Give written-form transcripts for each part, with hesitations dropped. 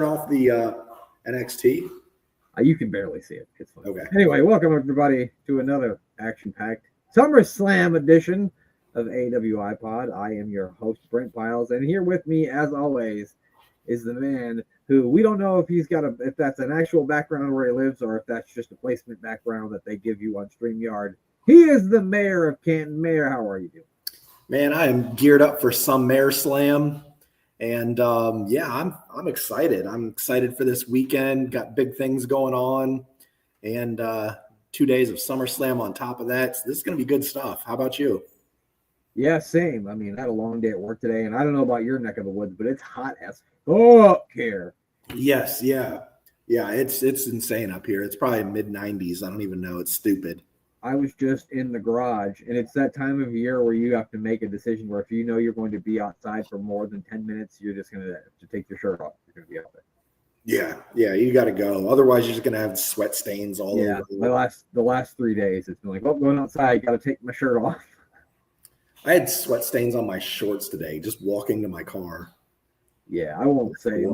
off the NXT? You can barely see it. It's fine. Okay. Anyway, welcome everybody to another action-packed SummerSlam edition of AWI Pod. I am your host, Brent Piles, and here with me, as always, is the man who we don't know if that's an actual background where he lives or if that's just a placement background that they give you on StreamYard. He is the mayor of Canton. Mayor, how are you doing? Man, I am geared up for SummerSlam. And I'm excited. I'm excited for this weekend. Got big things going on, and 2 days of SummerSlam on top of that. So this is going to be good stuff. How about you? Yeah, same. I mean, I had a long day at work today, and I don't know about your neck of the woods, but it's hot as fuck here. Yes, yeah. It's insane up here. It's probably mid-90s. I don't even know. It's stupid. I was just in the garage, and it's that time of year where you have to make a decision where if you know you're going to be outside for more than 10 minutes, you're just going to have to take your shirt off. You're going to be out there. Yeah, you got to go. Otherwise, you're just going to have sweat stains all over. The last 3 days, it's been like, going outside, got to take my shirt off. I had sweat stains on my shorts today, just walking to my car. Yeah, I won't say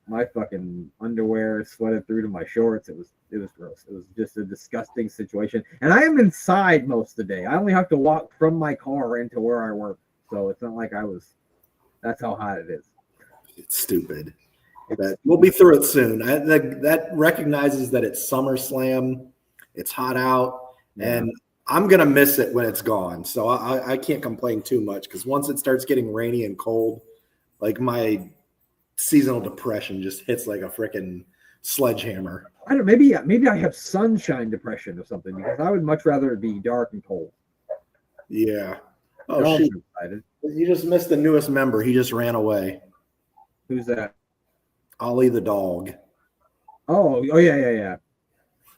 my fucking underwear sweated through to my shorts. It was gross. It was just a disgusting situation. And I am inside most of the day. I only have to walk from my car into where I work. So it's not like that's how hot it is. It's stupid. We'll be through it soon. That recognizes that it's SummerSlam. It's hot out. Yeah. And I'm going to miss it when it's gone. So I can't complain too much because once it starts getting rainy and cold, like my seasonal depression just hits like a freaking sledgehammer. I don't know, maybe I have sunshine depression or something because I would much rather it be dark and cold. Yeah. Oh, shoot. You just missed the newest member. He just ran away. Who's that? Ollie the dog. Oh yeah.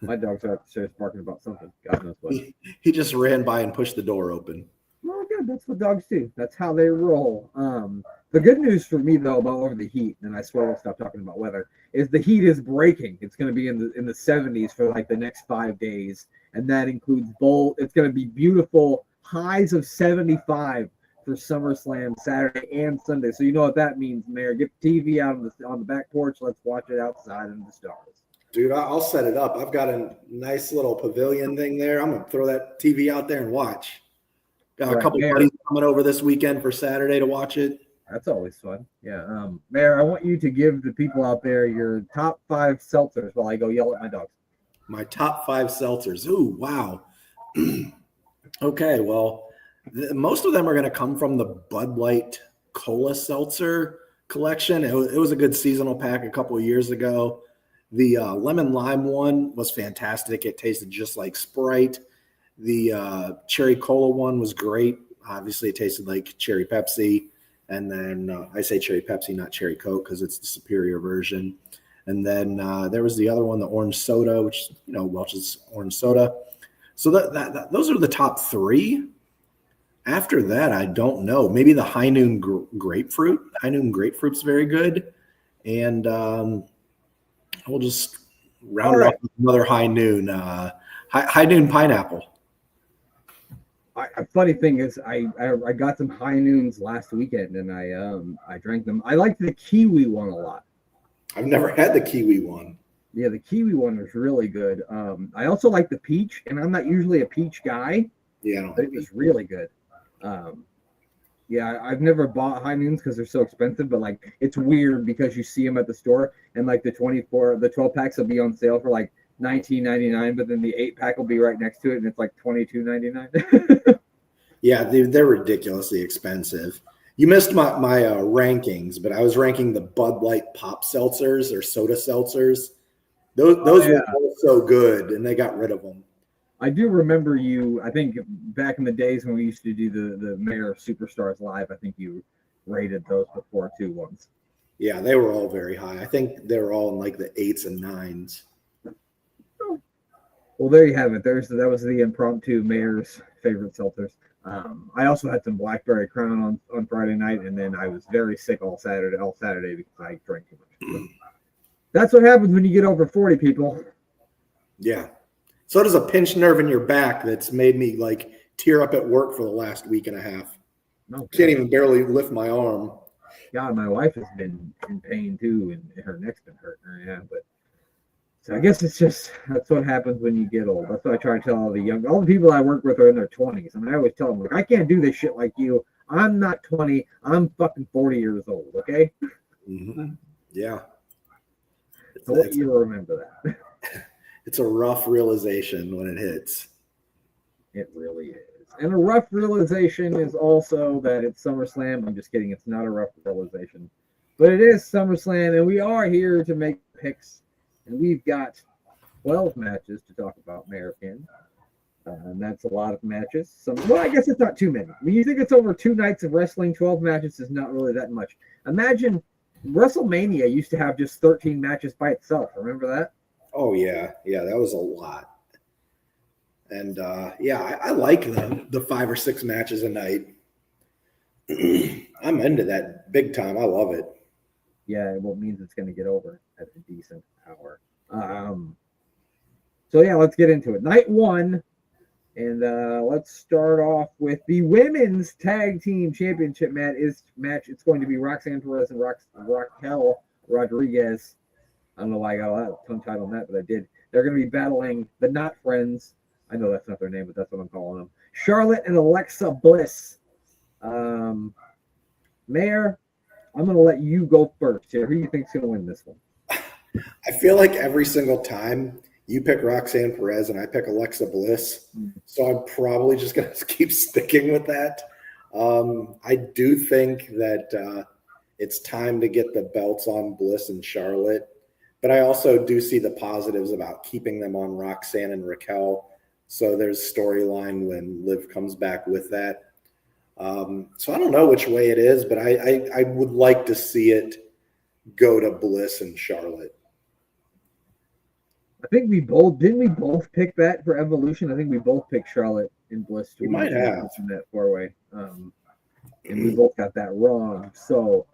My dog's upstairs barking about something. God knows what. He just ran by and pushed the door open. Well, good. That's what dogs do. That's how they roll. The good news for me though about over the heat, and I swear we'll stop talking about weather, is the heat is breaking. It's going to be in the 70s for like the next 5 days, and that includes it's going to be beautiful highs of 75 for SummerSlam Saturday and Sunday. So you know what that means, Mayor. Get the TV out on the back porch. Let's watch it outside in the stars. Dude, I'll set it up. I've got a nice little pavilion thing there. I'm going to throw that TV out there and watch. Got a couple buddies coming over this weekend for Saturday to watch it. That's always fun. Yeah. Mayor, I want you to give the people out there your top 5 seltzers while I go yell at my dogs. My top 5 seltzers. Ooh, wow. Okay, well, most of them are going to come from the Bud Light Cola Seltzer collection. It was a good seasonal pack a couple of years ago. The lemon lime one was fantastic. It tasted just like Sprite. The cherry cola one was great. Obviously, it tasted like cherry Pepsi. And then I say cherry Pepsi, not cherry Coke, because it's the superior version. And then there was the other one, the orange soda, which, Welch's orange soda. So those are the top 3. After that, I don't know. Maybe the High Noon grapefruit. High Noon grapefruit's very good. And we'll just round it off with another High Noon. High Noon pineapple. Funny thing is, I got some High Noons last weekend, and I drank them. I like the kiwi one a lot. I've never had the kiwi one. Yeah, the kiwi one was really good. I also like the peach, and I'm not usually a peach guy. Yeah, but it was really good. Yeah, I've never bought High Noons because they're so expensive, but like it's weird because you see them at the store, and like the 12 packs will be on sale for like $19.99, but then the 8-pack will be right next to it, and it's like $22.99. Yeah, they're ridiculously expensive. You missed my rankings, but I was ranking the Bud Light pop seltzers or soda seltzers. Those were so good, and they got rid of them. I do remember you. I think back in the days when we used to do the Mayor Superstars Live, I think you rated those before too once. Yeah, they were all very high. I think they were all in like the 8s and 9s. Well, there you have it. That was the impromptu Mayor's favorite seltzers. I also had some Blackberry Crown on Friday night, and then I was very sick all Saturday because I drank too much. That's what happens when you get over 40, people. Yeah. So does a pinched nerve in your back that's made me like tear up at work for the last week and a half. No, can't even barely lift my arm. God, my wife has been in pain too, and her neck's been hurting her. Yeah, but so I guess it's just that's what happens when you get old. That's what I try to tell all the people I work with are in their 20s, and I always tell them, like, I can't do this shit like you. I'm not 20. I'm fucking 40 years old. Okay. Mm-hmm. Yeah. So what you remember that? It's a rough realization when it hits. It really is. And a rough realization is also that it's SummerSlam. I'm just kidding. It's not a rough realization. But it is SummerSlam, and we are here to make picks. And we've got 12 matches to talk about, American. And that's a lot of matches. Well, I guess it's not too many. When you think it's over 2 nights of wrestling, 12 matches is not really that much. Imagine WrestleMania used to have just 13 matches by itself. Remember that? Oh, yeah. Yeah, that was a lot. And, I like the 5 or 6 matches a night. I'm into that big time. I love it. Yeah, well, it means it's going to get over at a decent hour. So, yeah, let's get into it. Night 1, and let's start off with the Women's Tag Team Championship match. It's going to be Roxanne Perez and Raquel Rodriguez. I don't know why I got a lot of tongue-tied on that, but I did. They're going to be battling the Not Friends. I know that's not their name, but that's what I'm calling them. Charlotte and Alexa Bliss. Mayor, I'm going to let you go first here. Who do you think's going to win this one? I feel like every single time you pick Roxanne Perez and I pick Alexa Bliss, so I'm probably just going to keep sticking with that. I do think that it's time to get the belts on Bliss and Charlotte, but I also do see the positives about keeping them on Roxanne and Raquel. So there's storyline when Liv comes back with that. So I don't know which way it is, but I would like to see it go to Bliss and Charlotte. I think we both pick that for Evolution. I think we both picked Charlotte and Bliss to We might have in that 4-way, and we both got that wrong. So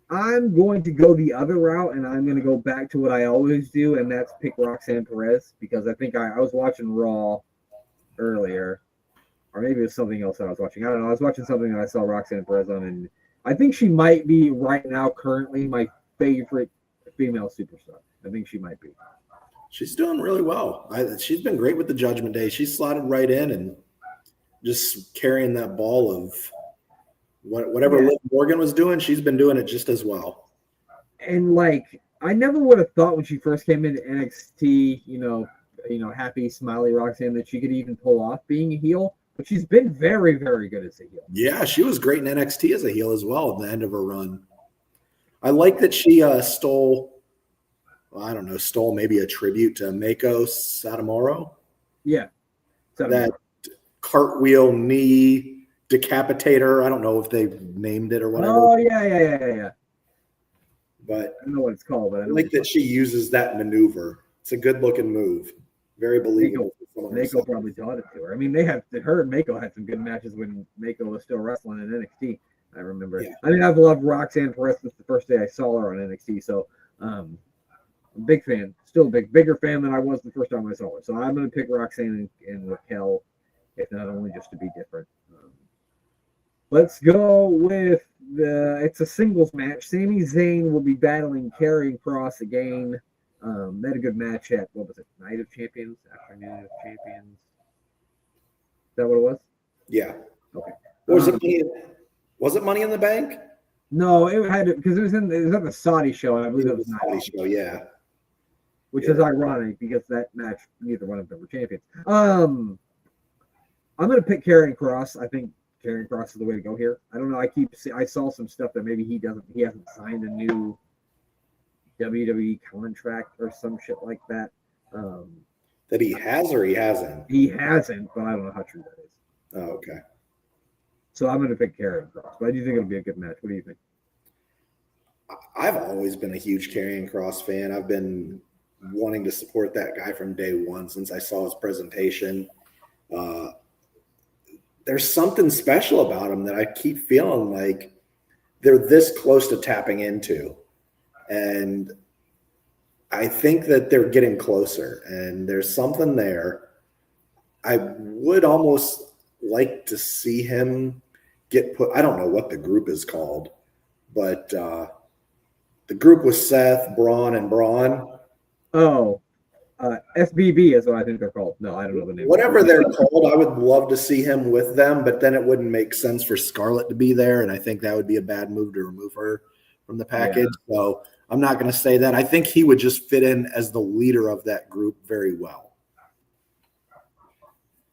I'm going to go the other route, and I'm going to go back to what I always do, and that's pick Roxanne Perez, because I think I was watching Raw earlier, or maybe it was something else that I was watching. I don't know. I was watching something that I saw Roxanne Perez on, and I think she might be right now currently my favorite female superstar. I think she might be. She's doing really well. She's been great with the Judgment Day. She's slotted right in and just carrying that ball of whatever Liv Morgan was doing. She's been doing it just as well. And like, I never would have thought when she first came into NXT, you know, happy, smiley Roxanne, that she could even pull off being a heel. But she's been very, very good as a heel. Yeah, she was great in NXT as a heel as well at the end of her run. I like that she stole maybe a tribute to Mako Satomura. Yeah. That cartwheel knee decapitator. I don't know if they've named it or whatever. Oh, yeah. But I don't know what it's called, but I like that she uses that maneuver. It's a good-looking move. Very believable. Mako probably taught it to her. I mean, her and Mako had some good matches when Mako was still wrestling in NXT. I remember. Yeah. I mean, I've loved Roxanne Perez since the first day I saw her on NXT. So, I'm a big fan. Still a bigger fan than I was the first time I saw her. So I'm going to pick Roxanne and Raquel, if not only just to be different. Let's go with it's a singles match. Sami Zayn will be battling Karrion Kross again. They had a good match at, what was it, Night of Champions, Afternoon of Champions? Is that what it was? Yeah. Okay. Was it Money in the Bank? No, it had because it was at the Saudi show. I believe it was Saudi show, yeah. Which is ironic because that match, neither one of them were champions. I'm going to pick Karrion Kross. I think Karrion Kross is the way to go here. I don't know. I saw some stuff that maybe he hasn't signed a new WWE contract or some shit like that. That he has or he hasn't? He hasn't, but I don't know how true that is. Oh, okay. So I'm going to pick Karrion Kross, but I do think it'll be a good match. What do you think? I've always been a huge Karrion Kross fan. I've been wanting to support that guy from day one since I saw his presentation. There's something special about him that I keep feeling like they're this close to tapping into. And I think that they're getting closer, and there's something there. I would almost like to see him get put. I don't know what the group is called, but the group was Seth, Braun, and Braun. Oh, SBB is what I think they're called. No, I don't know the name. Whatever they're called, I would love to see him with them, but then it wouldn't make sense for Scarlett to be there, and I think that would be a bad move to remove her from the package. Yeah. So I'm not going to say that. I think he would just fit in as the leader of that group very well.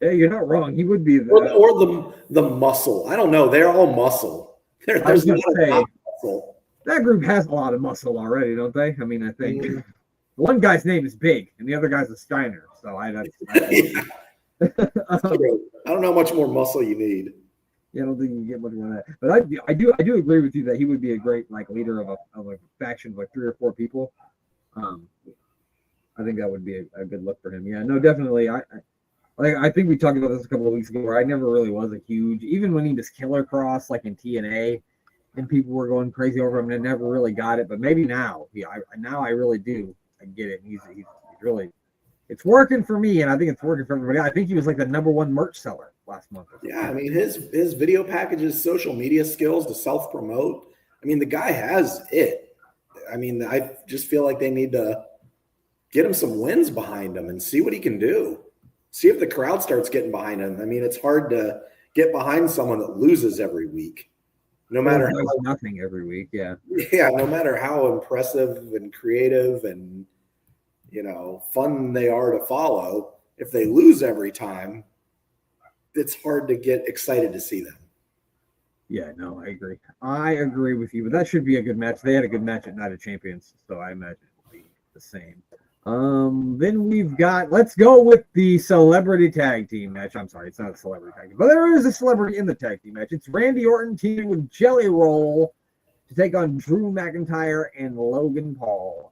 Yeah, you're not wrong. He would be or the muscle. I don't know. They're all muscle. There's not enough muscle. That group has a lot of muscle already, don't they? I mean, I think one guy's name is Big, and the other guy's a Steiner. So I don't know how much more muscle you need. Yeah, I don't think you can get much more than that. But I do agree with you that he would be a great leader of a faction of 3 or 4 people. I think that would be a good look for him. Yeah, no, definitely. I think we talked about this a couple of weeks ago where I never really was a huge, even when he was Killer Cross in TNA, and people were going crazy over him and I never really got it. But maybe now, now I really do. I get it. He's really, it's working for me, and I think it's working for everybody. I think he was the #1 merch seller last month. Yeah, I mean his video packages, social media skills to self promote. I mean the guy has it. I mean I just feel like they need to get him some wins behind him and see what he can do. See if the crowd starts getting behind him. I mean it's hard to get behind someone that loses every week. No matter how nothing every week, yeah. Yeah, no matter how impressive and creative and fun they are to follow, if they lose every time, it's hard to get excited to see them. Yeah, no, I agree. I agree with you, but that should be a good match. They had a good match at Night of Champions, so I imagine it'll be the same. Then we've got, let's go with the celebrity tag team match. I'm sorry, it's not a celebrity tag team, but there is a celebrity in the tag team match. It's Randy Orton teaming with Jelly Roll to take on Drew McIntyre and Logan Paul.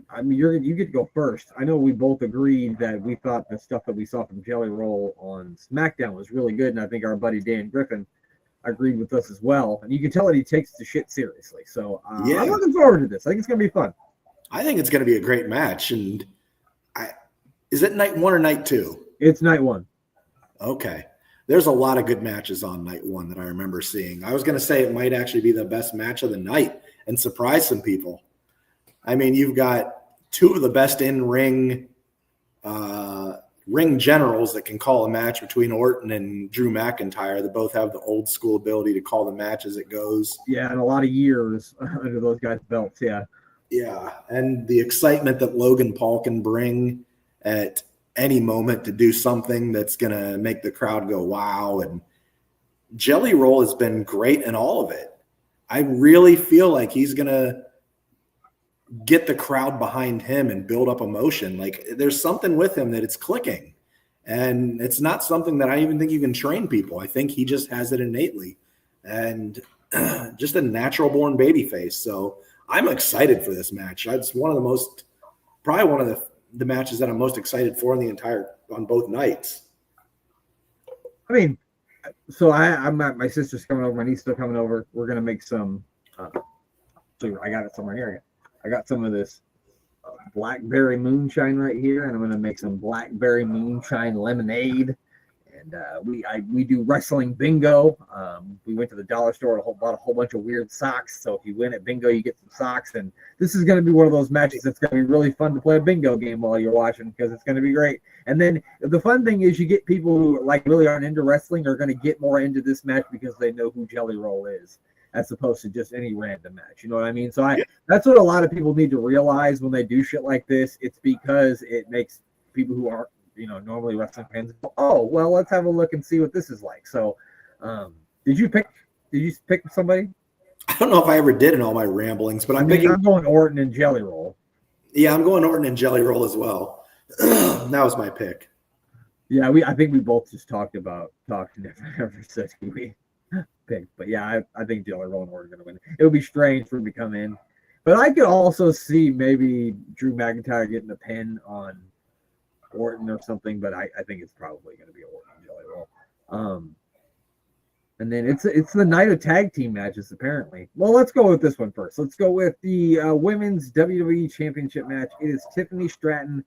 I mean, you get to go first. I know we both agreed that we thought the stuff that we saw from Jelly Roll on SmackDown was really good, and I think our buddy Dan Griffin agreed with us as well. And you can tell that he takes the shit seriously. So yeah. I'm looking forward to this. I think it's going to be fun. I think it's going to be a great match. And is it night 1 or night 2? It's night 1. Okay. There's a lot of good matches on night 1 that I remember seeing. I was going to say it might actually be the best match of the night and surprise some people. I mean, you've got 2 of the best in-ring ring generals that can call a match between Orton and Drew McIntyre that both have the old school ability to call the match as it goes. Yeah, and a lot of years under those guys' belts, yeah. Yeah, and the excitement that Logan Paul can bring at any moment to do something that's going to make the crowd go, wow. And Jelly Roll has been great in all of it. I really feel like he's going to get the crowd behind him and build up emotion. There's something with him that it's clicking, and it's not something that I even think you can train people. I think he just has it innately and just a natural born baby face. So I'm excited for this match. It's probably one of the matches that I'm most excited for on both nights. I mean, so I'm at my sister's coming over, my niece still coming over. We're going to make some, so I got it somewhere here. I got some of this blackberry moonshine right here, and I'm going to make some blackberry moonshine lemonade. And we do wrestling bingo. We went to the dollar store and bought a whole bunch of weird socks. So if you win at bingo, you get some socks. And this is going to be one of those matches that's going to be really fun to play a bingo game while you're watching, because it's going to be great. And then the fun thing is you get people who really aren't into wrestling are going to get more into this match because they know who Jelly Roll is, as opposed to just any random match. You know what I mean? So that's what a lot of people need to realize when they do shit like this. It's because it makes people who aren't, normally wrestling fans go, oh, well, let's have a look and see what this is like. So did you pick somebody? I don't know if I ever did in all my ramblings, but I'm going Orton and Jelly Roll. Yeah, I'm going Orton and Jelly Roll as well. That was my pick. Yeah, I think we both just talked never said who we picked. But yeah, I think Jelly Roll and Orton are going to win. It would be strange for him to come in. But I could also see maybe Drew McIntyre getting a pin on Orton or something, but I think it's probably going to be Orton and Jelly Roll. And then it's the night of tag team matches, apparently. Well, let's go with this one first. Let's go with the women's WWE Championship match. It is Tiffany Stratton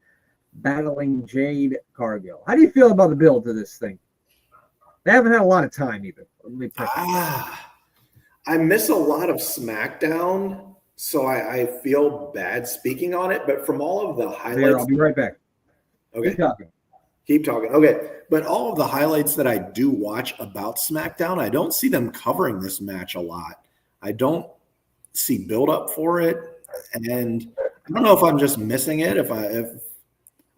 battling Jade Cargill. How do you feel about the build to this thing? They haven't had a lot of time either. I miss a lot of SmackDown, so I feel bad speaking on it. But from all of the highlights, there, I'll be right back. Okay, Keep talking. Okay, but all of the highlights that I do watch about SmackDown, I don't see them covering this match a lot. I don't see build up for it, and I don't know if I'm just missing it. If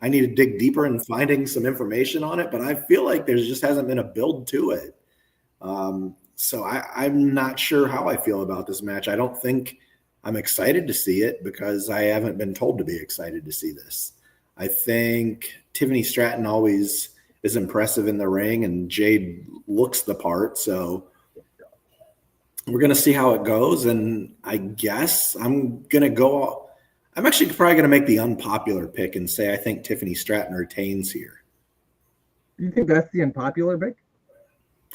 I need to dig deeper in finding some information on it, but I feel like there just hasn't been a build to it. So I'm not sure how I feel about this match. I don't think I'm excited to see it because I haven't been told to be excited to see this. I think Tiffany Stratton always is impressive in the ring, and Jade looks the part. So we're going to see how it goes. And I guess I'm actually probably going to make the unpopular pick and say I think Tiffany Stratton retains here. You think that's the unpopular pick?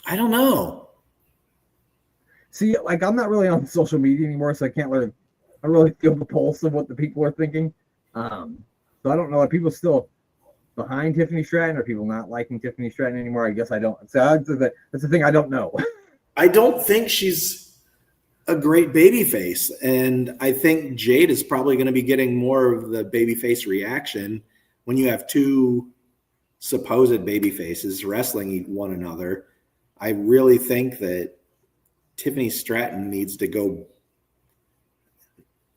I don't know. See, like, I'm not really on social media anymore, so I don't really feel the pulse of what the people are thinking. So I don't know. Are people still behind Tiffany Stratton? Are people not liking Tiffany Stratton anymore? I guess I don't. So that's the thing I don't know. I don't think she's a great babyface, and I think Jade is probably going to be getting more of the babyface reaction when you have two supposed babyfaces wrestling one another. I really think that Tiffany Stratton needs to go,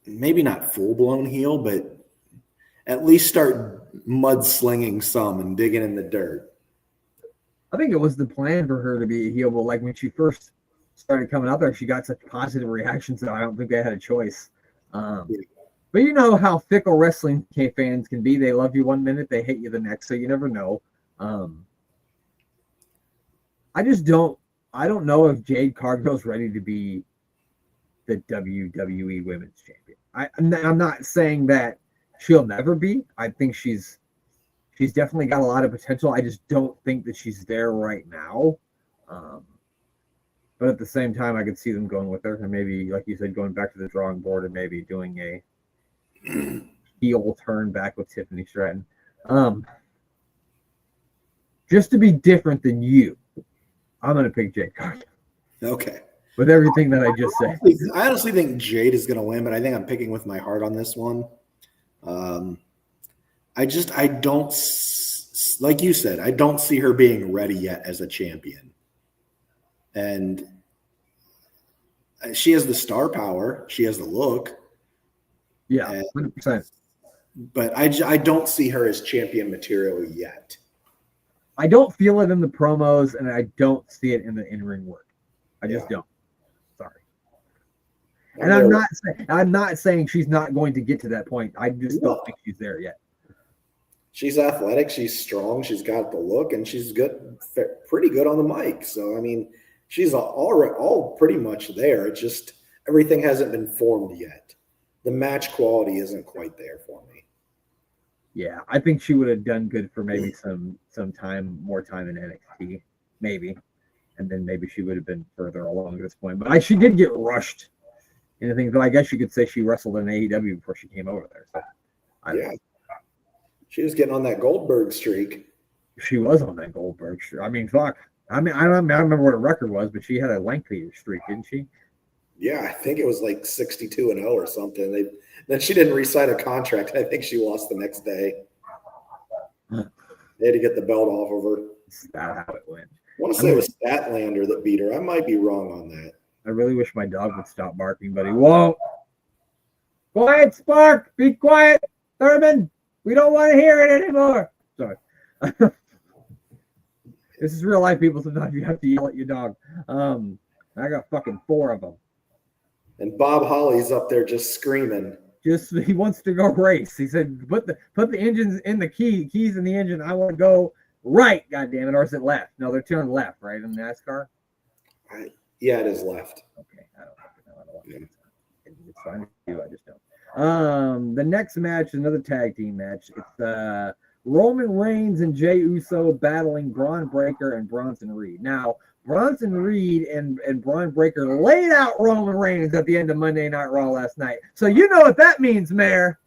maybe not full-blown heel, but at least start mudslinging some and digging in the dirt. I think it was the plan for her to be a heel, but like when she first started coming out there, she got such positive reactions that I don't think they had a choice. But you know how fickle wrestling fans can be. They love you one minute, they hate you the next, so you never know. I don't know if Jade Cargill's ready to be the WWE Women's Champion. I'm not saying that she'll never be. I think she's definitely got a lot of potential. I just don't think that she's there right now. But at the same time, I could see them going with her and maybe, like you said, going back to the drawing board and maybe doing a heel turn back with Tiffany Stratton. Just to be different than you, I'm going to pick Jade Cargill. Okay. With everything that I just said. I honestly think Jade is going to win, but I think I'm picking with my heart on this one. I don't, like you said, I don't see her being ready yet as a champion. And she has the star power. She has the look. Yeah, 100%. But I don't see her as champion material yet. I don't feel it in the promos, and I don't see it in the in-ring work. I just don't. Sorry. And I'm not saying she's not going to get to that point. I just don't think she's there yet. She's athletic, she's strong, she's got the look, and she's good, pretty good on the mic. So I mean, she's all pretty much there. It's just everything hasn't been formed yet. The match quality isn't quite there for me. Yeah, I think she would have done good for maybe more time in NXT, maybe, and then maybe she would have been further along at this point. But she did get rushed into things. But I guess you could say she wrestled in AEW before she came over there. So I don't know. She was getting on that Goldberg streak. She was on that Goldberg streak. I mean, fuck. I don't remember what her record was, but she had a lengthy streak, didn't she? Yeah, I think it was like 62-0 or something. Then she didn't re-sign a contract. I think she lost the next day. They had to get the belt off of her. That's not how it went. I want to say it was Statlander that beat her. I might be wrong on that. I really wish my dog would stop barking, but he won't. Quiet, Spark! Be quiet, Thurman! We don't want to hear it anymore. Sorry. This is real life, people. Sometimes you have to yell at your dog. I got fucking 4 of them. And Bob Holly's up there just screaming. He wants to go race. He said, "Put the engines in the keys in the engine. I want to go right. God damn it, or is it left? No, they're turning left, right in NASCAR. Yeah, it is left. Okay, I don't know. It's fine with you. I just don't. The next match is another tag team match. It's Roman Reigns and Jey Uso battling Braun Breaker and Bronson Reed. Now, Bronson Reed and Braun Breaker laid out Roman Reigns at the end of Monday Night Raw last night. So you know what that means, Mayor.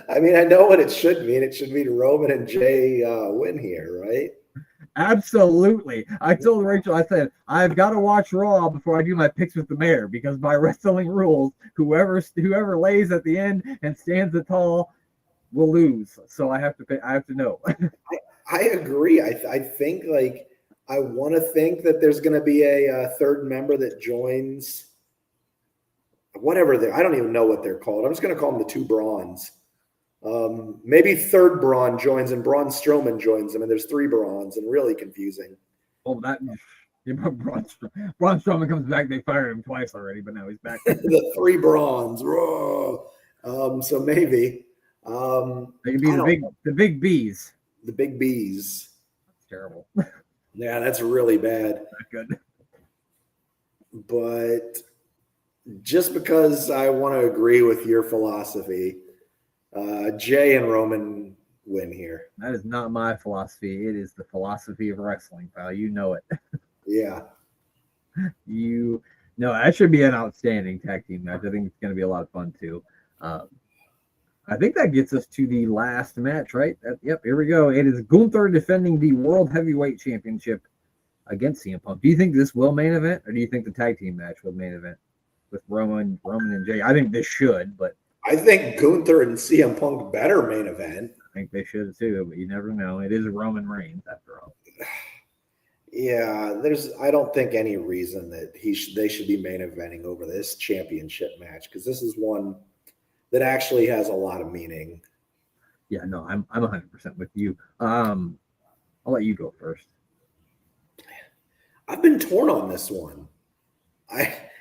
I mean, I know what it should mean. It should mean Roman and Jey win here, right? Absolutely. I told Rachel, I said, I've got to watch Raw before I do my picks with the mayor because by wrestling rules, whoever lays at the end and stands it tall will lose. So I have to pick, I have to know. I agree. I think like I want to think that there's going to be a third member that joins. Whatever I don't even know what they're called. I'm just going to call them the two Brawns. Maybe third Braun joins and Braun Strowman joins them, and there's three Brawns, and really confusing. Oh, that Braun Strowman comes back. They fired him twice already, but now he's back. The three Brawns. So maybe They could be the big B's. The big B's. That's terrible. Yeah, that's really bad. Not good. But just because I want to agree with your philosophy, Jay and Roman win here. That is not my philosophy. It is the philosophy of wrestling, pal. You know it. Yeah. That should be an outstanding tag team match. I think it's going to be a lot of fun too. I think that gets us to the last match, right? Yep, here we go. It is Gunther defending the World Heavyweight Championship against CM Punk. Do you think this will main event, or do you think the tag team match will main event with Roman and Jay? I think this should, but I think Gunther and CM Punk better main event. I think they should too, but you never know. It is Roman Reigns after all. Yeah, I don't think any reason that they should be main eventing over this championship match, because this is one that actually has a lot of meaning. Yeah, no, I'm 100% with you. I'll let you go first. I've been torn on this one.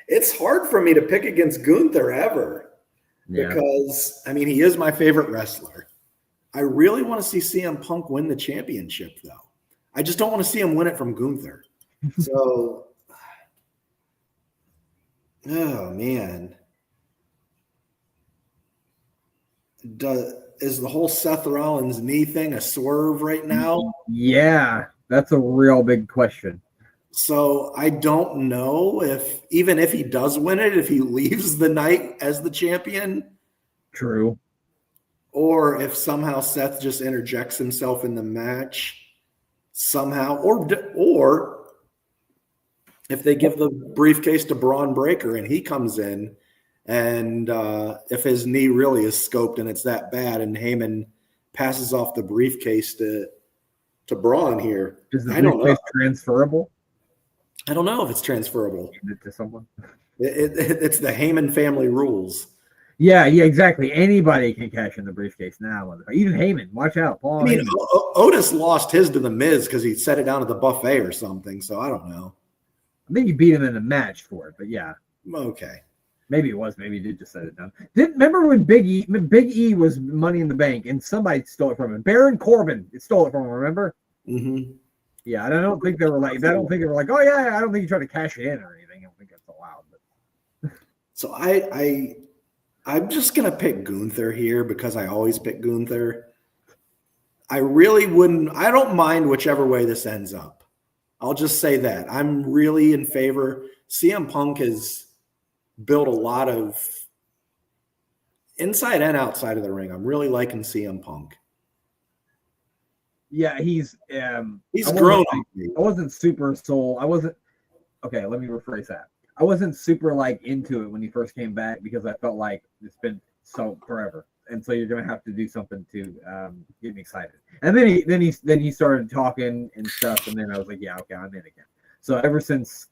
It's hard for me to pick against Gunther ever, because he is my favorite wrestler. I really want to see CM Punk win the championship, though. I just don't want to see him win it from Gunther. So, oh man. Is the whole Seth Rollins knee thing a swerve right now? Yeah, that's a real big question. So I don't know even if he does win it, if he leaves the night as the champion. True. Or if somehow Seth just interjects himself in the match somehow, or if they give the briefcase to Braun Breaker and he comes in. And if his knee really is scoped and it's that bad, and Heyman passes off the briefcase to Braun here, is the briefcase transferable? I don't know if it's transferable. To someone? It's the Heyman family rules. Yeah, exactly. Anybody can cash in the briefcase now. Even Heyman. Watch out, Paul. Otis lost his to the Miz because he set it down at the buffet or something. So I don't know. I think he beat him in a match for it, but yeah. Okay. Maybe it was. Maybe he did just set it down. Remember when Big E was Money in the Bank and somebody stole it from him? Baron Corbin stole it from him. Remember? Mm-hmm. Yeah, I don't think they were like. Oh yeah, I don't think you tried to cash it in or anything. I don't think that's allowed. But. So I'm just gonna pick Gunther here because I always pick Gunther. I really wouldn't. I don't mind whichever way this ends up. I'll just say that I'm really in favor. CM Punk has built a lot of inside and outside of the ring. I'm really liking CM Punk. Yeah, he's grown. I wasn't super sold. Okay, let me rephrase that. I wasn't super into it when he first came back because I felt like it's been so forever, and so you're gonna have to do something to get me excited. And then he started talking and stuff, and then I was like, yeah, okay, I'm in again. So ever since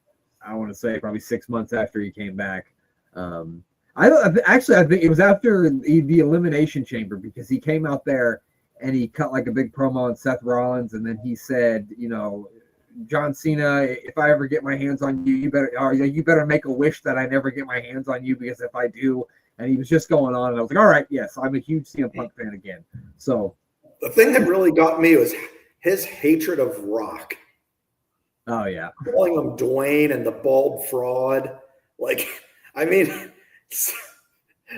I want to say probably 6 months after he came back. I think it was after the Elimination Chamber because he came out there and he cut like a big promo on Seth Rollins, and then he said, John Cena, if I ever get my hands on you, you better make a wish that I never get my hands on you, because if I do, and he was just going on, and I was like, all right, yes, I'm a huge CM Punk fan again. So the thing that really got me was his hatred of Rock. Oh yeah, calling him Dwayne and the bald fraud.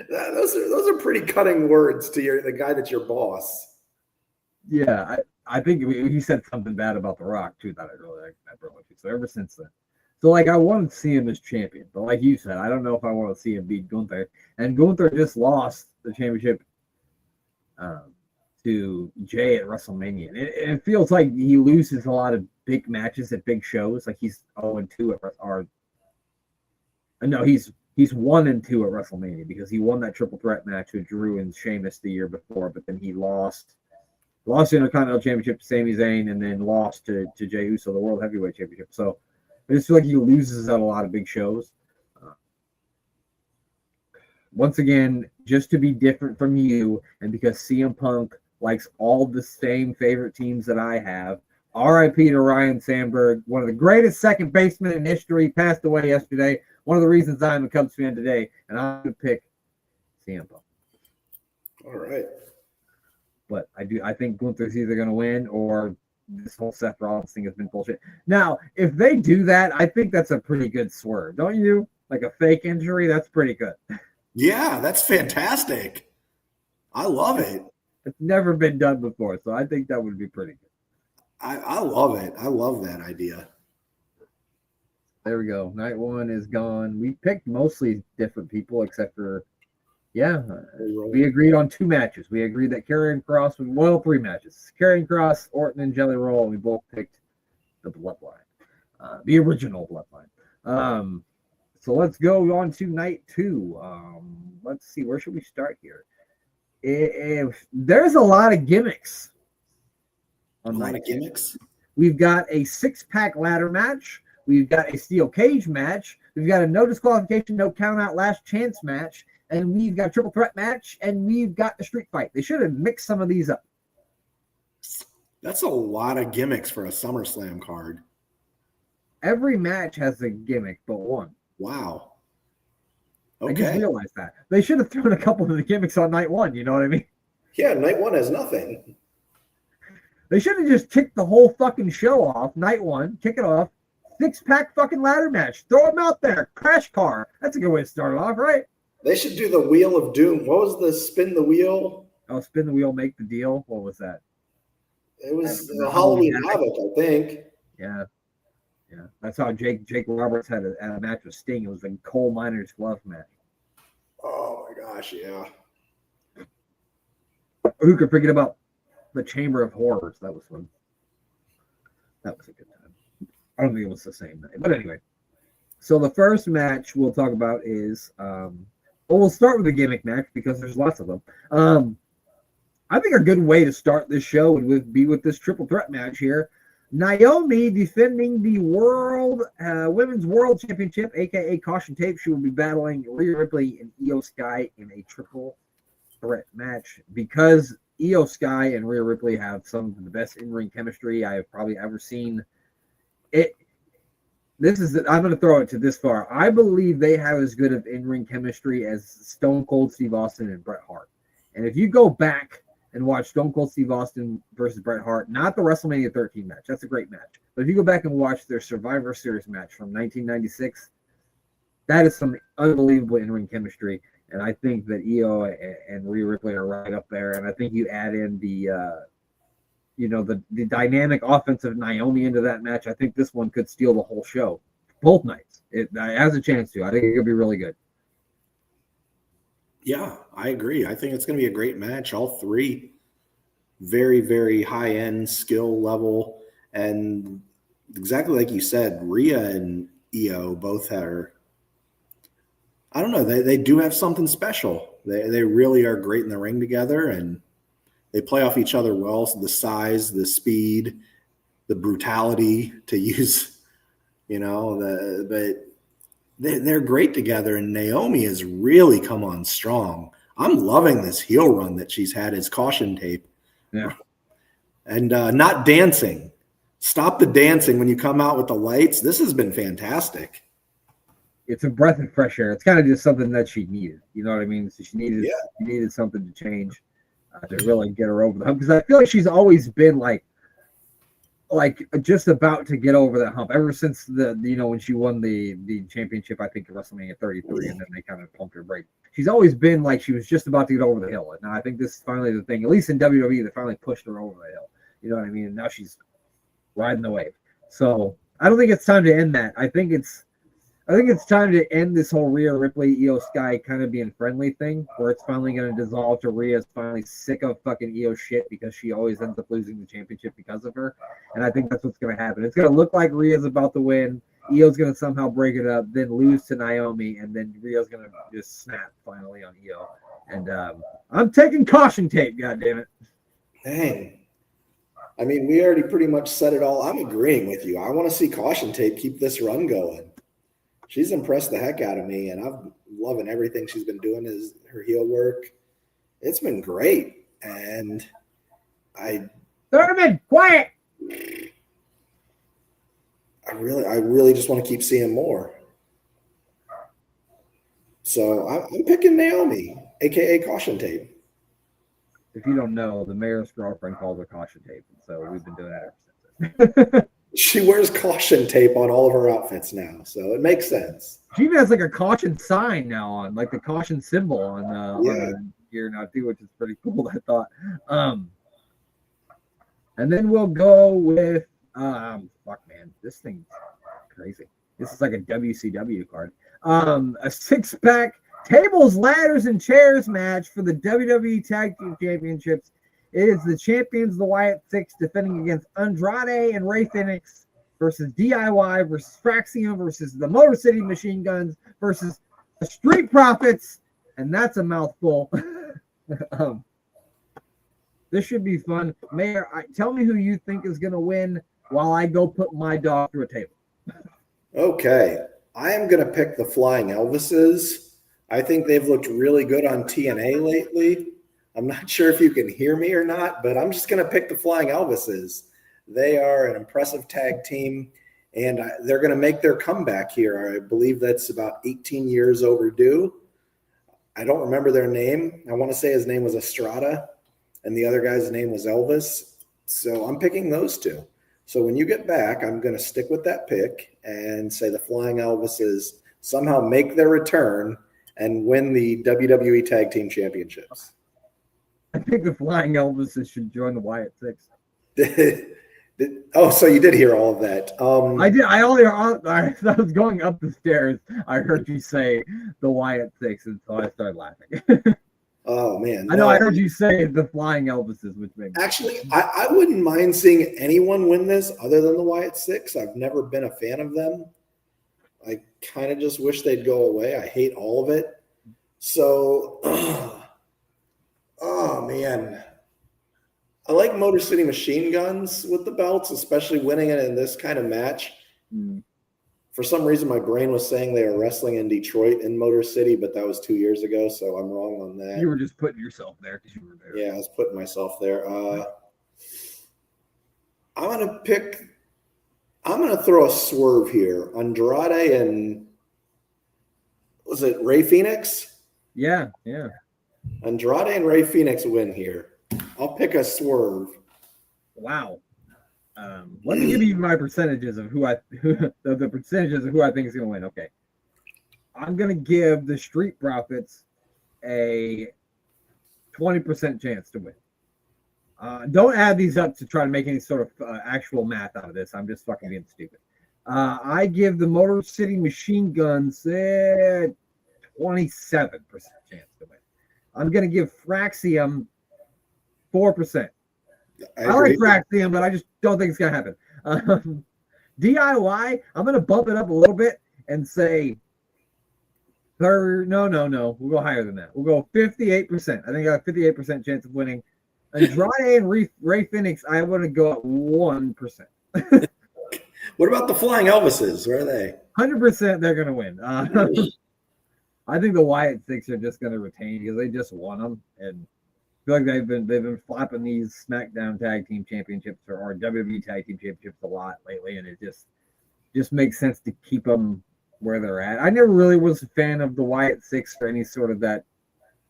Those are pretty cutting words to the guy that's your boss. Yeah, I think he said something bad about The Rock too that I really like. So ever since then, I wanted to see him as champion, but like you said, I don't know if I want to see him beat Gunther. And Gunther just lost the championship to Jay at WrestleMania. And it feels like he loses a lot of big matches at big shows. Like he's 0-2 he's 1-2 at WrestleMania because he won that triple threat match with Drew and Sheamus the year before, but then he lost the Intercontinental Championship to Sami Zayn and then lost to Jey Uso the World Heavyweight Championship. So I just feel like he loses at a lot of big shows. Once again, just to be different from you, and because CM Punk likes all the same favorite teams that I have, R.I.P. to Ryan Sandberg, one of the greatest second basemen in history, passed away yesterday. One of the reasons I'm a Cubs fan today, and I'm going to pick CM Punk. All right. But I think Gunther's either going to win or this whole Seth Rollins thing has been bullshit. Now, if they do that, I think that's a pretty good swerve, don't you? Like a fake injury, that's pretty good. Yeah, that's fantastic. I love it. It's never been done before, so I think that would be pretty good. I love it. I love that idea. There we go. Night one is gone. We picked mostly different people, except for, we agreed on 2 matches. We agreed that Karrion Kross would, 3 matches. Karrion Kross, Orton, and Jelly Roll, and we both picked the Bloodline, the original Bloodline. So let's go on to night 2. Let's see, where should we start here? There's a lot of gimmicks. We've got a 6-pack ladder match. We've got a steel cage match. We've got a no disqualification, no count out last chance match. And we've got a triple threat match. And we've got the street fight. They should have mixed some of these up. That's a lot of gimmicks for a SummerSlam card. Every match has a gimmick but one. Wow. Okay. I just realized that. They should have thrown a couple of the gimmicks on night 1. You know what I mean? Yeah, night 1 has nothing. They should have just kicked the whole fucking show off. Night 1, kick it off. 6-pack fucking ladder match. Throw them out there. Crash car. That's a good way to start it off, right? They should do the Wheel of Doom. What was the spin the wheel? Oh, spin the wheel, make the deal. What was that? It was Halloween Havoc, I think. Yeah. Yeah. That's how Jake Roberts had a match with Sting. It was a coal miner's glove match. Oh my gosh, yeah. Who could forget about the Chamber of Horrors? That was fun. That was a good time. I don't think it was the same night. But anyway. So the first match we'll talk about is we'll start with a gimmick match because there's lots of them. I think a good way to start this show would be with this triple threat match here. Naomi defending the Women's World Championship, aka Caution Tape. She will be battling Rhea Ripley and Io Sky in a triple threat match because Io Sky and Rhea Ripley have some of the best in-ring chemistry I have probably ever seen. I'm going to throw it to this far. I believe they have as good of in-ring chemistry as Stone Cold Steve Austin and Bret Hart. And if you go back and watch Stone Cold Steve Austin versus Bret Hart, not the WrestleMania 13 match. That's a great match. But if you go back and watch their Survivor Series match from 1996, that is some unbelievable in-ring chemistry. And I think that Io and Rhea Ripley are right up there. And I think you add in the dynamic offensive Naomi into that match. I think this one could steal the whole show. Both nights. It has a chance to. I think it could be really good. Yeah, I agree. I think it's going to be a great match. All 3 very, very high-end skill level. And exactly like you said, Rhea and Io both are, I don't know, they do have something special. They really are great in the ring together, and they play off each other well. So the size, the speed, the brutality to use, but they're great together, and Naomi has really come on strong. I'm loving this heel run that she's had as Caution Tape. Yeah. And not dancing. Stop the dancing when you come out with the lights. This has been fantastic. It's a breath of fresh air. It's kind of just something that she needed. You know what I mean? So she needed something to change to really get her over the hump. Because I feel like she's always been like just about to get over that hump ever since when she won the championship, I think at WrestleMania 33, and then they kind of pumped her brake. She's always been like she was just about to get over the hill. And now I think this is finally the thing, at least in WWE, they finally pushed her over the hill. You know what I mean? And now she's riding the wave. So I don't think it's time to end that. I think I think it's time to end this whole Rhea Ripley, Io Sky kind of being friendly thing, where it's finally going to dissolve to Rhea's finally sick of fucking Io shit because she always ends up losing the championship because of her. And I think that's what's going to happen. It's going to look like Rhea's about to win. Io's going to somehow break it up, then lose to Naomi, and then Rhea's going to just snap finally on Io. And I'm taking caution tape, goddammit. Dang. I mean, we already pretty much said it all. I'm agreeing with you. I want to see caution tape keep this run going. She's impressed the heck out of me, and I'm loving everything she's been doing as her heel work. It's been great, and Thurman, quiet. I really just want to keep seeing more. So I'm picking Naomi, aka caution tape. If you don't know, the mayor's girlfriend calls her caution tape, so we've been doing that ever since. She wears caution tape on all of her outfits now, so it makes sense. She even has like a caution sign now on, like the caution symbol on her gear now too, which is pretty cool. I thought. And then we'll go with fuck man, this thing's crazy. This is like a WCW card. A 6-pack tables, ladders, and chairs match for the WWE Tag Team Championships. It is the champions, the Wyatt Six, defending against Andrade and Rey Fenix versus DIY versus Fraxium versus the Motor City Machine Guns versus the Street Profits, and that's a mouthful. This should be fun. Mayor, tell me who you think is going to win while I go put my dog through a table. Okay. I am going to pick the Flying Elvises. I think they've looked really good on TNA lately. I'm not sure if you can hear me or not, but I'm just going to pick the Flying Elvises. They are an impressive tag team, and they're going to make their comeback here. I believe that's about 18 years overdue. I don't remember their name. I want to say his name was Estrada, and the other guy's name was Elvis. So I'm picking those two. So when you get back, I'm going to stick with that pick and say the Flying Elvises somehow make their return and win the WWE Tag Team Championships. I think the Flying Elvises should join the Wyatt Six. Oh, so you did hear all of that. I did. I was going up the stairs. I heard you say the Wyatt Six, and so I started laughing. Oh, man. I know. I heard you say the Flying Elvises, which made me actually, I wouldn't mind seeing anyone win this other than the Wyatt Six. I've never been a fan of them. I kind of just wish they'd go away. I hate all of it. So, oh, man. I like Motor City Machine Guns with the belts, especially winning it in this kind of match. For some reason, my brain was saying they were wrestling in Detroit in Motor City, but that was 2 years ago, so I'm wrong on that. You were just putting yourself there because you were there. Yeah, I was putting myself there. I'm going to throw a swerve here. Andrade and, was it Rey Fenix? Yeah. Andrade and Rey Fenix win here. I'll pick a swerve. Wow. Let me give you my percentages of the percentages of who I think is going to win. Okay. I'm going to give the Street Profits a 20% chance to win. Don't add these up to try to make any sort of actual math out of this. I'm just fucking being stupid. I give the Motor City Machine Guns a 27% chance to win. I'm going to give Fraxium 4%. I like Fraxium, but I just don't think it's going to happen. DIY, I'm going to bump it up a little bit and say, no. We'll go higher than that. We'll go 58%. I think I got a 58% chance of winning. Andrade and Rey Fenix, I want to go at 1%. What about the Flying Elvises? Where are they? 100% they're going to win. I think the Wyatt Six are just going to retain because they just won them, and I feel like they've been flopping these SmackDown Tag Team Championships or WWE Tag Team Championships a lot lately, and it just makes sense to keep them where they're at. I never really was a fan of the Wyatt Six for any sort of that,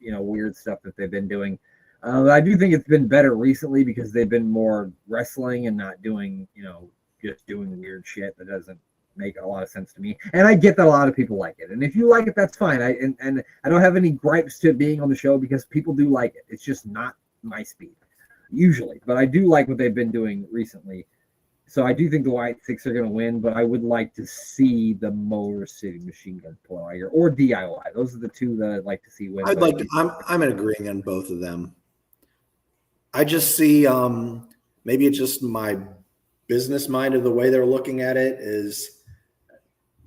weird stuff that they've been doing. I do think it's been better recently because they've been more wrestling and not doing, just doing weird shit that doesn't make a lot of sense to me. And I get that a lot of people like it. And if you like it, that's fine. And I don't have any gripes to it being on the show because people do like it. It's just not my speed usually. But I do like what they've been doing recently. So I do think the White Six are going to win, but I would like to see the Motor City Machine Gun pull out here, or DIY. Those are the two that I'd like to see win. I'm in agreeing on both of them. I just see maybe it's just my business mind of the way they're looking at it is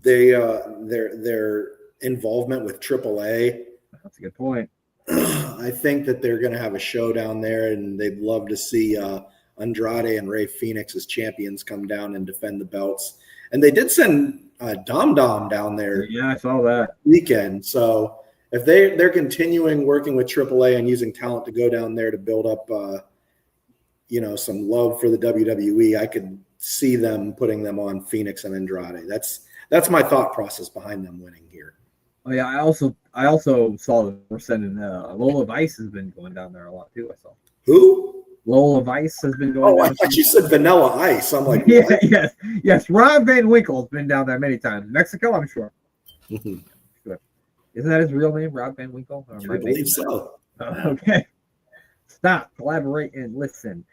their involvement with AAA. That's a good point. I think that they're going to have a show down there, and they'd love to see Andrade and Ray Phoenix as champions come down and defend the belts. And they did send Dom Dom down there. Yeah, I saw that weekend. So if they're continuing working with AAA and using talent to go down there to build up, some love for the WWE, I could see them putting them on Phoenix and Andrade. That's my thought process behind them winning here. Oh yeah, I also saw that we're sending Lola Vice has been going down there a lot too. I saw. Who? Lola Vice has been going. Oh, I thought you said Vanilla Ice. I'm like, yeah, yes. Rob Van Winkle has been down there many times. Mexico, I'm sure. Sure. Isn't that his real name, Rob Van Winkle? I believe so. Okay. Stop, collaborate, and listen.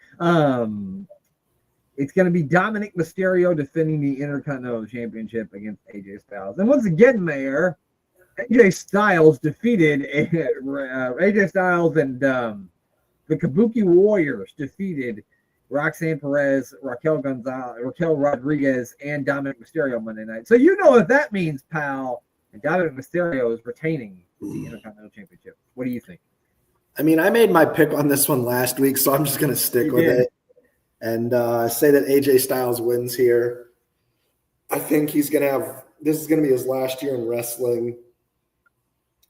It's going to be Dominic Mysterio defending the Intercontinental Championship against AJ Styles. And once again, Mayor, AJ Styles defeated AJ Styles and the Kabuki Warriors defeated Roxanne Perez, Raquel Rodriguez, and Dominic Mysterio Monday night. So you know what that means, pal. And Dominic Mysterio is retaining the Intercontinental Championship. What do you think? I mean, I made my pick on this one last week, so I'm just going to stick with it and say that AJ Styles wins here. I think this is going to be his last year in wrestling,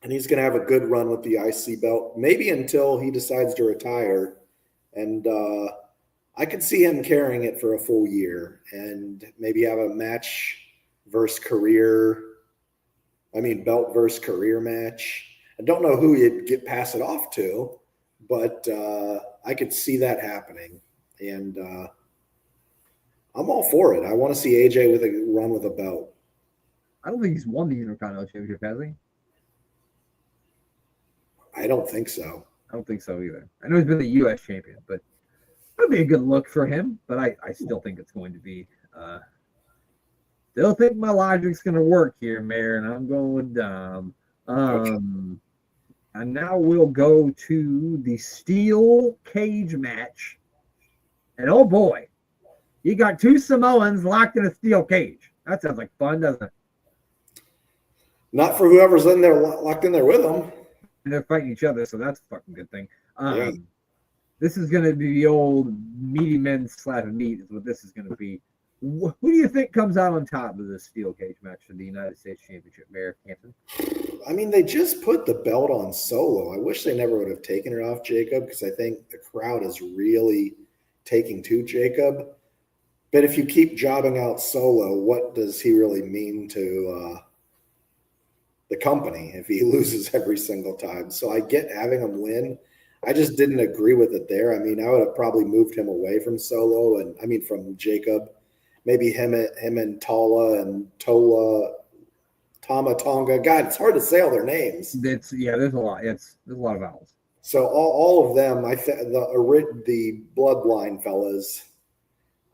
and he's going to have a good run with the IC belt, maybe until he decides to retire. And I could see him carrying it for a full year and maybe have a belt versus career match. I don't know who you'd pass it off to, but I could see that happening. And I'm all for it. I want to see AJ with a run with a belt. I don't think he's won the Intercontinental Championship, has he? I don't think so. I don't think so either. I know he's been the U.S. champion, but that'd be a good look for him. But I still think it's going to be still think my logic's going to work here, Mayor, and I'm going with Dom. Okay. And now we'll go to the steel cage match. And oh boy, you got two Samoans locked in a steel cage. That sounds like fun, doesn't it? Not for whoever's in there locked in there with them. And they're fighting each other, so that's a fucking good thing. Yeah. This is going to be the old meaty men slap of meat is what this is going to be. Who do you think comes out on top of this steel cage match for the United States Championship, Mayor Canton? I mean, they just put the belt on Solo. I wish they never would have taken it off Jacob because I think the crowd is really taking to Jacob. But if you keep jobbing out Solo, what does he really mean to the company if he loses every single time? So I get having him win. I just didn't agree with it there. I mean, I would have probably moved him away from Solo from Jacob. Maybe him and Tala and Tola, Tama Tonga. God, it's hard to say all their names. There's a lot. There's a lot of vowels. So all of them, the Bloodline fellas,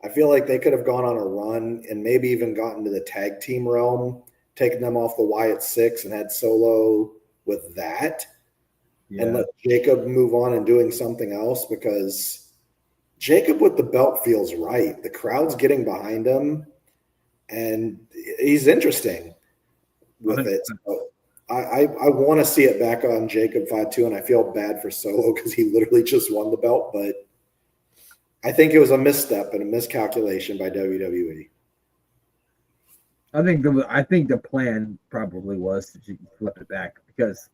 I feel like they could have gone on a run and maybe even gotten to the tag team realm, taken them off the Wyatt Six and had Solo with that, and let Jacob move on and doing something else because Jacob with the belt feels right. The crowd's getting behind him, and he's interesting with it. So I want to see it back on Jacob Fatu, and I feel bad for Solo because he literally just won the belt, but I think it was a misstep and a miscalculation by WWE. I think the plan probably was to flip it back because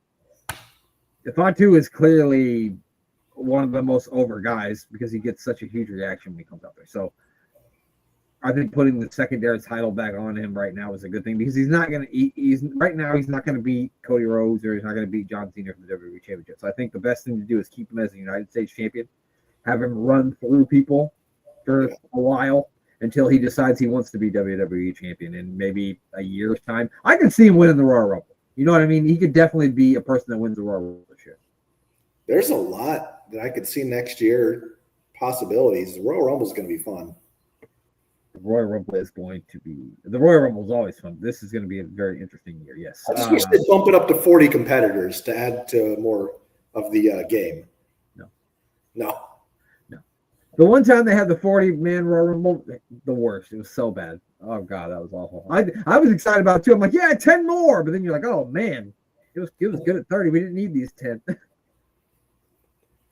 Fatu is clearly one of the most over guys because he gets such a huge reaction when he comes out there. So I think putting the secondary title back on him right now is a good thing because he's not going to beat Cody Rhodes or he's not going to beat John Cena for the WWE Championship. So I think the best thing to do is keep him as the United States champion, have him run through people for a while until he decides he wants to be WWE champion in maybe a year's time. I can see him winning the Royal Rumble. You know what I mean? He could definitely be a person that wins the Royal Rumble this year. There's a lot that I could see next year possibilities. The Royal Rumble is going to be fun. The Royal Rumble is going to be the Royal Rumble is always fun. This is going to be a very interesting year. Yes, I just wish they'd bump it up to 40 competitors to add to more of the game. No. The one time they had the 40-man Royal Rumble, the worst. It was so bad. Oh god, that was awful. I was excited about it too. I'm like, yeah, 10 more, but then you're like, oh man, it was good at 30. We didn't need these 10.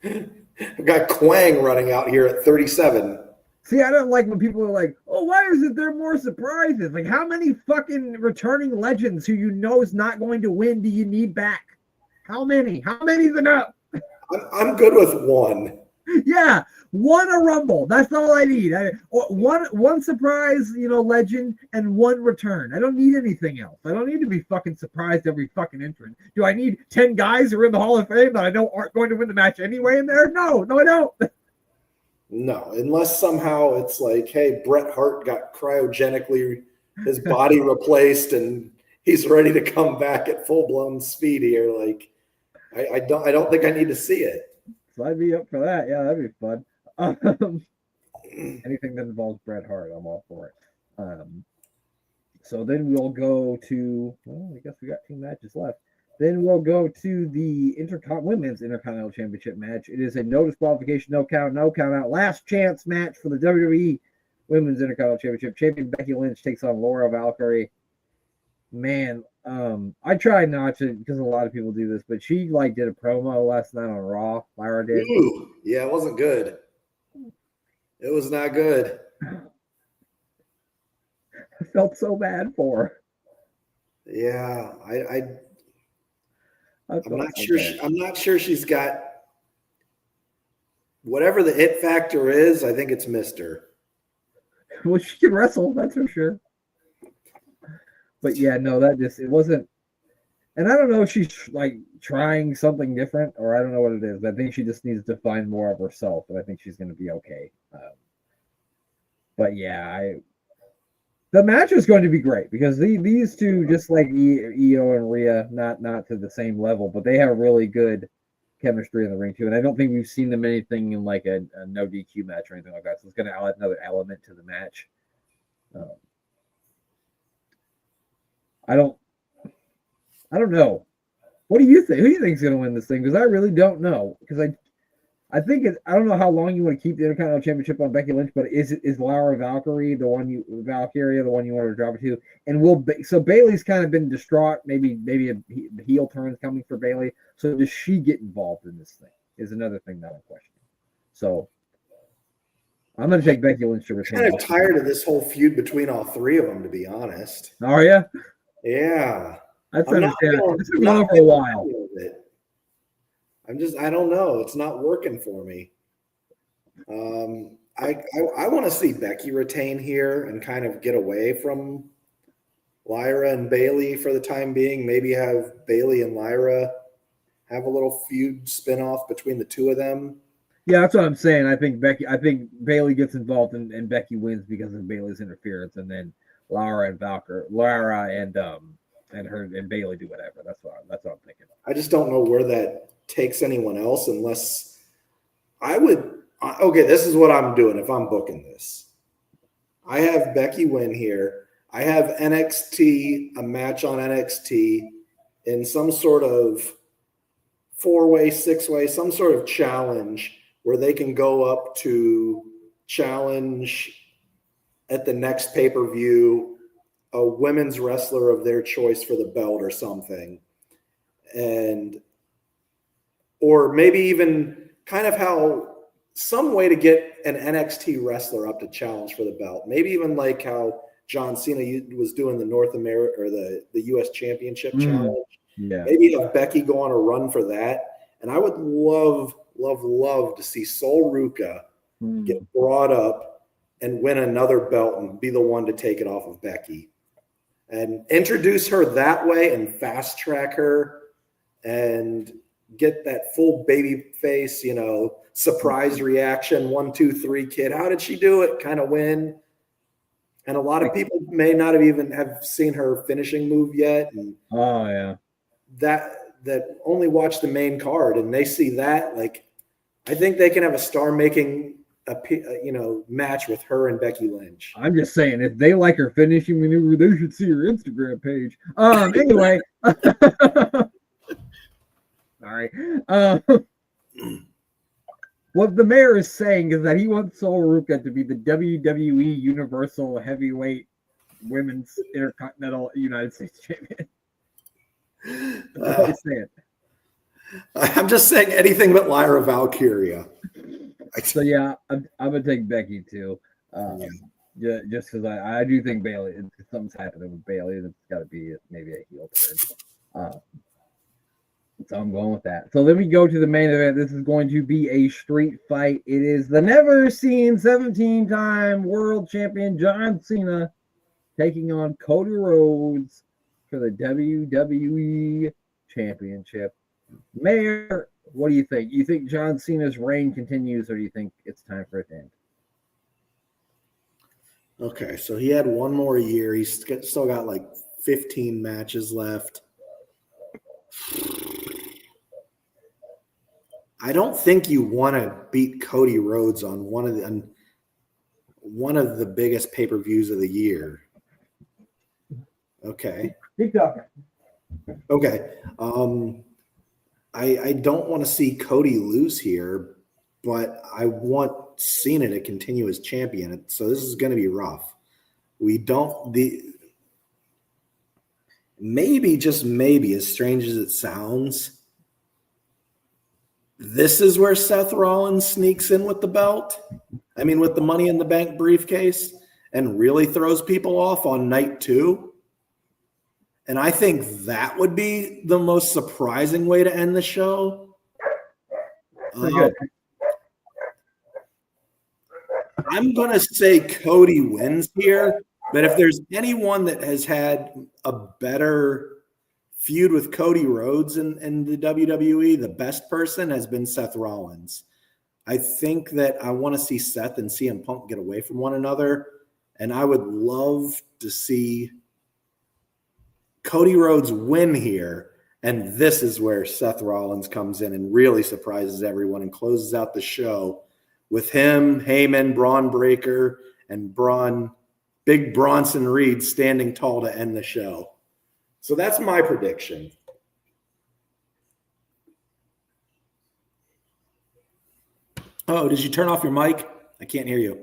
We got Quang running out here at 37. See, I don't like when people are like, oh, why isn't there more surprises? Like, how many fucking returning legends who you know is not going to win do you need back? How many? How many's enough? I'm good with one. Yeah, one a Rumble. That's all I need. One surprise, legend, and one return. I don't need anything else. I don't need to be fucking surprised every fucking entrant. Do I need 10 guys who are in the Hall of Fame that I know aren't going to win the match anyway in there? No, I don't. No, unless somehow it's like, hey, Bret Hart got cryogenically his body replaced and he's ready to come back at full-blown speed here. Like, I don't think I need to see it. So I'd be up for that. Yeah, that'd be fun. Anything that involves Bret Hart, I'm all for it. So then we'll go to, I guess we got 2 matches left. Then we'll go to the Women's Intercontinental Championship match. It is a no disqualification, no count out, last chance match for the WWE Women's Intercontinental Championship. Champion Becky Lynch takes on Laura Valkyrie. Man, I tried not to because a lot of people do this, but she did a promo last night on Raw. Lyra did. Ooh, yeah, it wasn't good. It was not good. I felt so bad for her. Yeah, I'm not so sure. I'm not sure she's got whatever the it factor is. I think it's missed her. Well, she can wrestle, that's for sure. But yeah, no, it wasn't. And I don't know if she's trying something different, or I don't know what it is. I think she just needs to find more of herself, and I think she's going to be okay. But yeah, the match is going to be great because these two, just like Io and Rhea, not to the same level, but they have really good chemistry in the ring too. And I don't think we've seen them anything in a no DQ match or anything like that. So it's going to add another element to the match. I don't know. What do you think? Who do you think is going to win this thing? Because I really don't know. Because I think I don't know how long you want to keep the Intercontinental Championship on Becky Lynch, but is Laura Valkyrie the one you want to drop it to? And so Bayley's kind of been distraught. Maybe a heel turn is coming for Bayley. So does she get involved in this thing? Is another thing that I'm questioning. So I'm going to take Becky Lynch to retain. I'm kind of tired of this whole feud between all 3 of them, to be honest. Are you? Yeah. That's understandable. It's been going on for a while. I don't know. It's not working for me. I want to see Becky retain here and kind of get away from Lyra and Bayley for the time being. Maybe have Bayley and Lyra have a little feud spinoff between the 2 of them. Yeah, that's what I'm saying. I think Bayley gets involved and Becky wins because of Bayley's interference, and then Laura and Bayley do whatever. That's what I'm thinking. I just don't know where that takes anyone else unless this is what I'm doing if I'm booking this. I have Becky win here. I have NXT, a match on NXT in some sort of 4-way, 6-way, some sort of challenge where they can go up to challenge at the next pay-per-view a women's wrestler of their choice for the belt or something. Or maybe even kind of some way to get an NXT wrestler up to challenge for the belt. Maybe even like how John Cena was doing the North America or the US Championship challenge. Yeah. Maybe have Becky go on a run for that. And I would love to see Sol Ruca get brought up and win another belt and be the one to take it off of Becky. And introduce her that way and fast track her and get that full baby face, surprise reaction, 1, 2, 3 kid. How did she do it? Kind of win. And a lot of people may not have even have seen her finishing move yet. And that only watch the main card and they see that. I think they can have a star-making match with her and Becky Lynch. I'm just saying, if they like her finishing maneuver, they should see her Instagram page. Anyway. All right. What the mayor is saying is that he wants Sol Ruca to be the WWE Universal Heavyweight Women's Intercontinental United States Champion. That's what he's saying. I'm just saying anything but Lyra Valkyria. So yeah, I'm gonna take Becky too. Just because I do think Bailey, something's happening with Bailey, and it's got to be maybe a heel turn. So I'm going with that. So then we go to the main event. This is going to be a street fight. It is the never seen 17-time world champion John Cena taking on Cody Rhodes for the WWE Championship. Mayor, what do you think? You think John Cena's reign continues, or do you think it's time for it to end? Okay, so he had one more year. He's still got like 15 matches left. I don't think you want to beat Cody Rhodes on one of the biggest pay-per-views of the year. Okay. Keep talking. Okay. I don't want to see Cody lose here, but I want Cena to continue as champion. So this is going to be rough. Maybe, just maybe, as strange as it sounds, this is where Seth Rollins sneaks in with the belt. I mean, with the Money in the Bank briefcase, and really throws people off on night 2. And I think that would be the most surprising way to end the show. I'm going to say Cody wins here, but if there's anyone that has had a better feud with Cody Rhodes in the WWE, the best person has been Seth Rollins. I think that I want to see Seth and CM Punk get away from one another, and I would love to see Cody Rhodes win here, and this is where Seth Rollins comes in and really surprises everyone and closes out the show with him, Heyman, Braun Breaker, and Big Bronson Reed standing tall to end the show. So that's my prediction. Oh, did you turn off your mic? I can't hear you.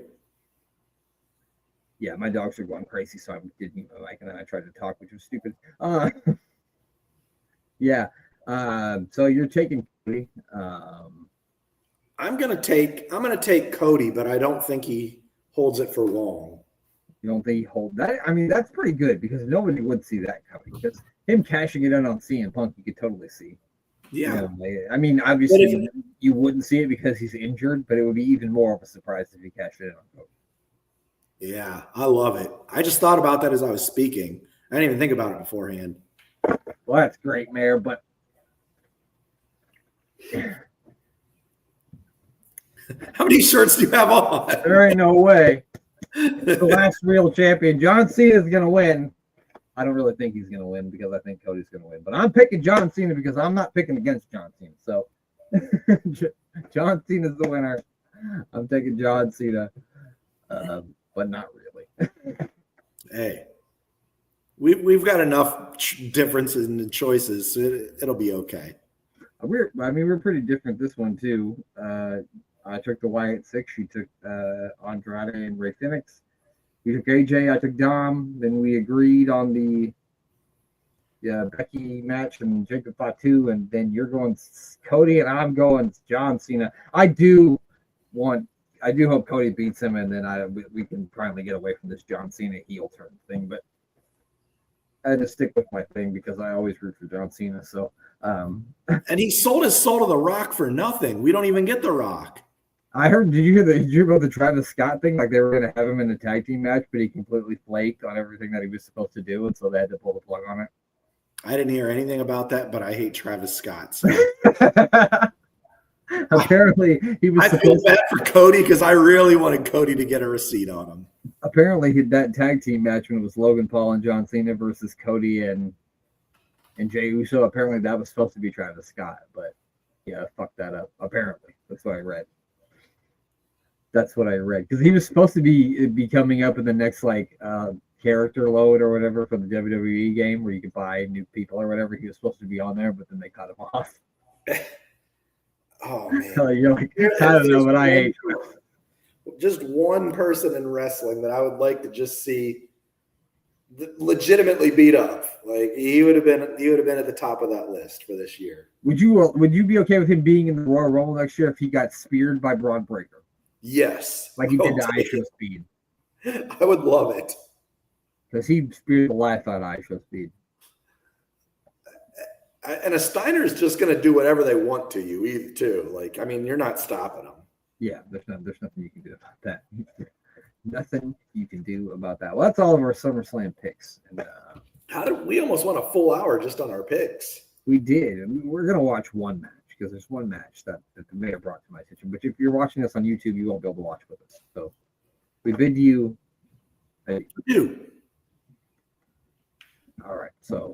Yeah, my dogs are going crazy, so I did mute my mic, and then I tried to talk, which was stupid. Yeah. So you're taking Cody. I'm gonna take Cody, but I don't think he holds it for long. You don't think he holds that? I mean, that's pretty good because nobody would see that coming. Because him cashing it in on CM Punk, you could totally see. Yeah. You know, I mean, obviously you wouldn't see it because he's injured, but it would be even more of a surprise if he cashed it in on Cody. Yeah, I love it. I just thought about that as I was speaking. I didn't even think about it beforehand. Well, that's great, Mayor, but how many shirts do you have on? there ain't no way. The last real champion. John Cena is going to win. I don't really think he's going to win because I think Cody's going to win. But I'm picking John Cena because I'm not picking against John Cena. So John Cena's the winner. I'm taking John Cena, but not really. Hey, we've got enough differences in the choices, so it'll be okay. We're pretty different this one too. I took the Wyatt Six. She took Andrade and Rey Fenix. You took AJ. I took Dom. Then we agreed on the Becky match and Jacob Fatu. And then you're going Cody, and I'm going John Cena. I do hope Cody beats him, and then we can finally get away from this John Cena heel turn thing. But I had to stick with my thing because I always root for John Cena. So, and he sold his soul to The Rock for nothing. We don't even get The Rock. I heard. Did you hear about the Travis Scott thing? Like they were going to have him in a tag team match, but he completely flaked on everything that he was supposed to do, and so they had to pull the plug on it. I didn't hear anything about that, but I hate Travis Scott. So. Apparently, he was. I feel bad for Cody because I really wanted Cody to get a receipt on him. Apparently, that tag team match when it was Logan Paul and John Cena versus Cody and Jey Uso. Apparently, that was supposed to be Travis Scott, but yeah, fucked that up. Apparently, that's what I read. That's what I read because he was supposed to be coming up in the next like character load or whatever for the WWE game where you could buy new people or whatever. He was supposed to be on there, but then they cut him off. Oh man, So you're like, I don't know, but I hate just one person in wrestling that I would like to just see legitimately beat up. Like he would have been at the top of that list for this year. Would you be okay with him being in the Royal Rumble next year if he got speared by Braun Breaker? Yes, Like he did to ISHO Speed. I would love it. Because he speared the life out of ISHO Speed. And a Steiner's just going to do whatever they want to you, either, too. Like, I mean, you're not stopping them. Yeah, there's nothing you can do about that. Nothing you can do about that. Well, that's all of our SummerSlam picks. And, we almost went a full hour just on our picks? We did. And we're going to watch one match because there's one match that the mayor brought to my attention. But if you're watching this on YouTube, you won't be able to watch with us. So we bid you. Do. All right. So